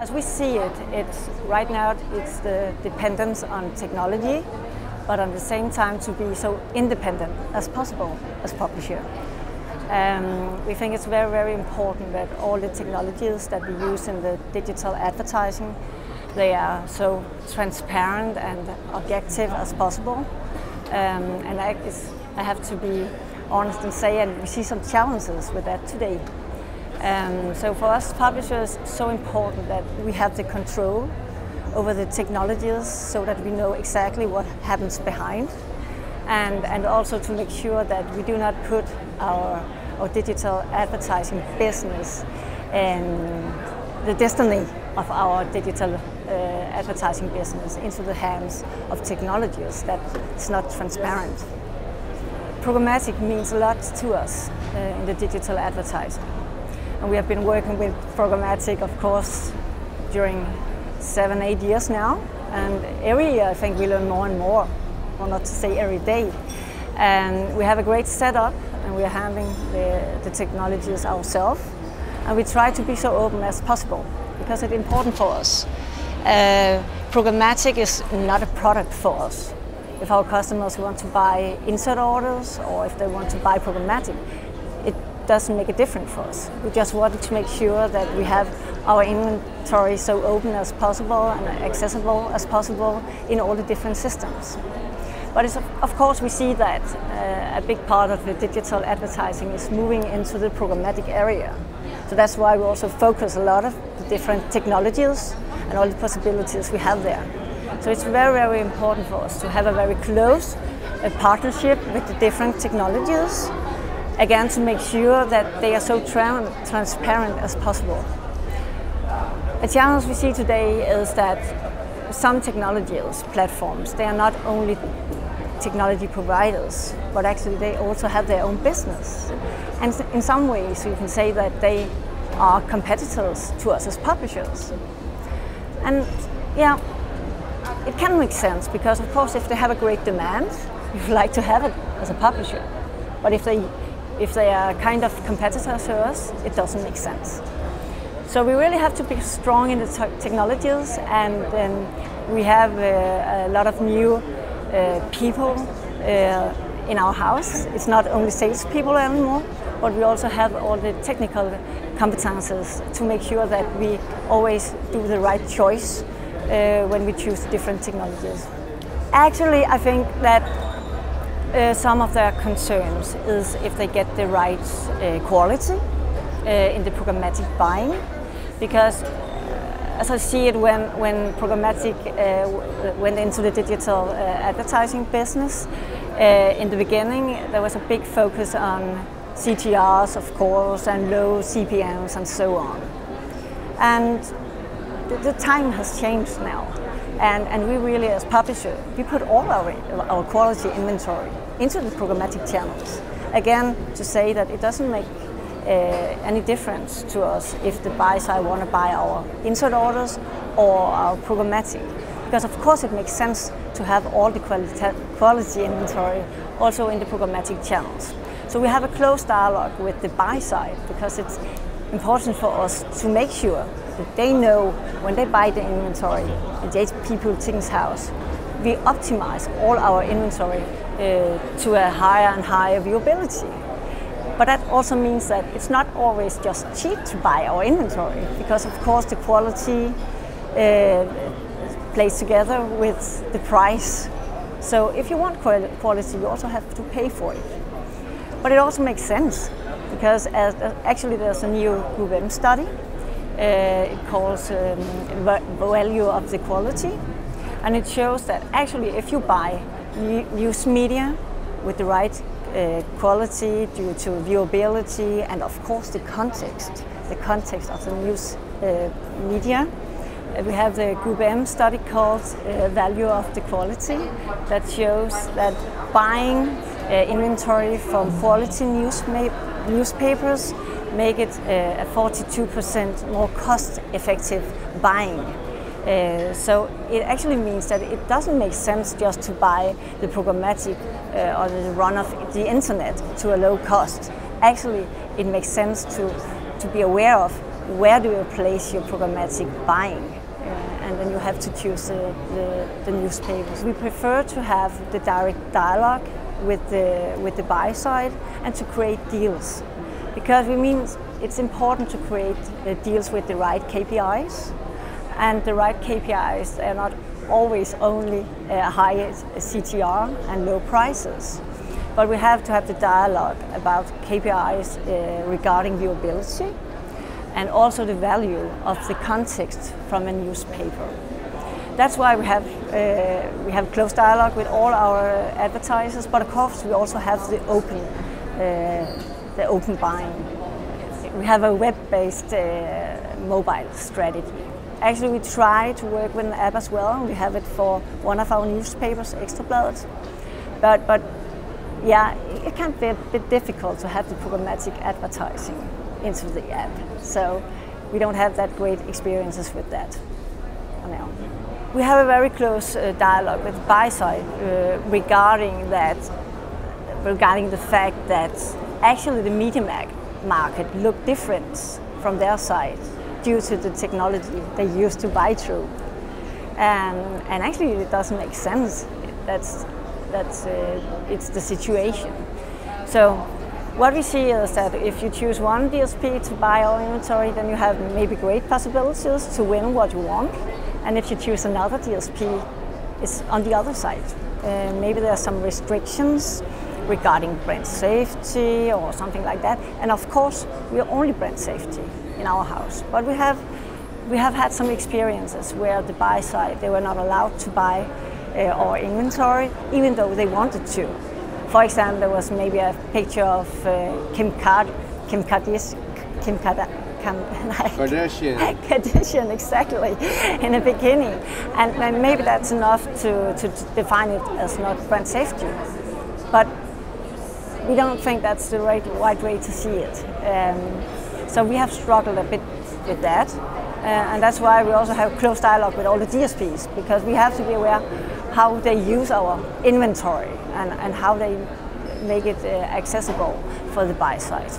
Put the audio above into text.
As we see it, right now it's the dependence on technology, but at the same time to be so independent as possible as publisher. We think it's very, very important that all the technologies that we use in the digital advertising, they are so transparent and objective as possible. And I have to be honest and say, and we see some challenges with that today. So for us publishers, it's so important that we have the control over the technologies so that we know exactly what happens behind, and also to make sure that we do not put our digital advertising business and the destiny of our digital advertising business into the hands of technologies that is not transparent. Programmatic means a lot to us in the digital advertising. And we have been working with programmatic, of course, during 7-8 years now. And every year I think we learn more and more, or not to say every day. And we have a great setup and we are handling the technologies ourselves. And we try to be so open as possible because it's important for us. Programmatic is not a product for us. If our customers want to buy insert orders or if they want to buy programmatic, it doesn't make a difference for us. We just wanted to make sure that we have our inventory so open as possible and accessible as possible in all the different systems. But of course we see that a big part of the digital advertising is moving into the programmatic area. So that's why we also focus a lot of the different technologies and all the possibilities we have there. So it's very, very important for us to have a very close partnership with the different technologies, again to make sure that they are so transparent as possible. A challenge we see today is that some technologies, platforms, they are not only technology providers, but actually they also have their own business. And in some ways you can say that they are competitors to us as publishers. And yeah, it can make sense because of course if they have a great demand, you'd like to have it as a publisher. But if they are kind of competitors to us, it doesn't make sense. So we really have to be strong in the technologies, and then we have a lot of new people in our house. It's not only salespeople anymore, but we also have all the technical competences to make sure that we always do the right choice when we choose different technologies. Actually, I think that some of their concerns is if they get the right quality in the programmatic buying, because as I see it, when programmatic went into the digital advertising business, in the beginning there was a big focus on CTRs, of course, and low CPMs and so on. And the time has changed now. And we really, as publisher, we put all our quality inventory into the programmatic channels. Again, to say that it doesn't make any difference to us if the buy side want to buy our insert orders or our programmatic. Because of course it makes sense to have all the quality inventory also in the programmatic channels. So we have a close dialogue with the buy side because it's important for us to make sure that they know when they buy the inventory in Politikens House, we optimize all our inventory to a higher and higher viewability. But that also means that it's not always just cheap to buy our inventory, because of course the quality plays together with the price. So if you want quality, you also have to pay for it. But it also makes sense, because actually there's a new Group M study. It calls value of the quality, and it shows that actually if you buy news media with the right quality due to viewability and of course the context of the news media, we have the Group M study called value of the quality that shows that buying inventory from quality newspapers make it a 42% more cost-effective buying. So it actually means that it doesn't make sense just to buy the programmatic or the run of the internet to a low cost. Actually, it makes sense to be aware of where do you place your programmatic buying? And then you have to choose the newspapers. We prefer to have the direct dialogue with the buy side and to create deals, because we mean it's important to create deals with the right KPIs, and the right KPIs are not always only high CTR and low prices, but we have to have the dialogue about KPIs regarding viewability and also the value of the context from a newspaper. That's why we have close dialogue with all our advertisers, but of course we also have the open buying. We have a web-based mobile strategy. Actually, we try to work with an app as well. We have it for one of our newspapers, Ekstra Bladet. But yeah, it can be a bit difficult to have the programmatic advertising into the app. So we don't have that great experiences with that for now. We have a very close dialogue with the buy side regarding the fact that actually the media market look different from their side due to the technology they used to buy through, and actually it doesn't make sense. It's the situation. So what we see is that if you choose one DSP to buy our inventory, then you have maybe great possibilities to win what you want. And if you choose another DSP, it's on the other side. Maybe there are some restrictions regarding brand safety or something like that. And of course, we are only brand safety in our house. But we have had some experiences where the buy side, they were not allowed to buy our inventory, even though they wanted to. For example, there was maybe a picture of Kim Kardashian, exactly, in the beginning, and maybe that's enough to define it as not brand safety. But we don't think that's the right way to see it. So we have struggled a bit with that, and that's why we also have close dialogue with all the DSPs, because we have to be aware how they use our inventory and how they make it accessible for the buy side.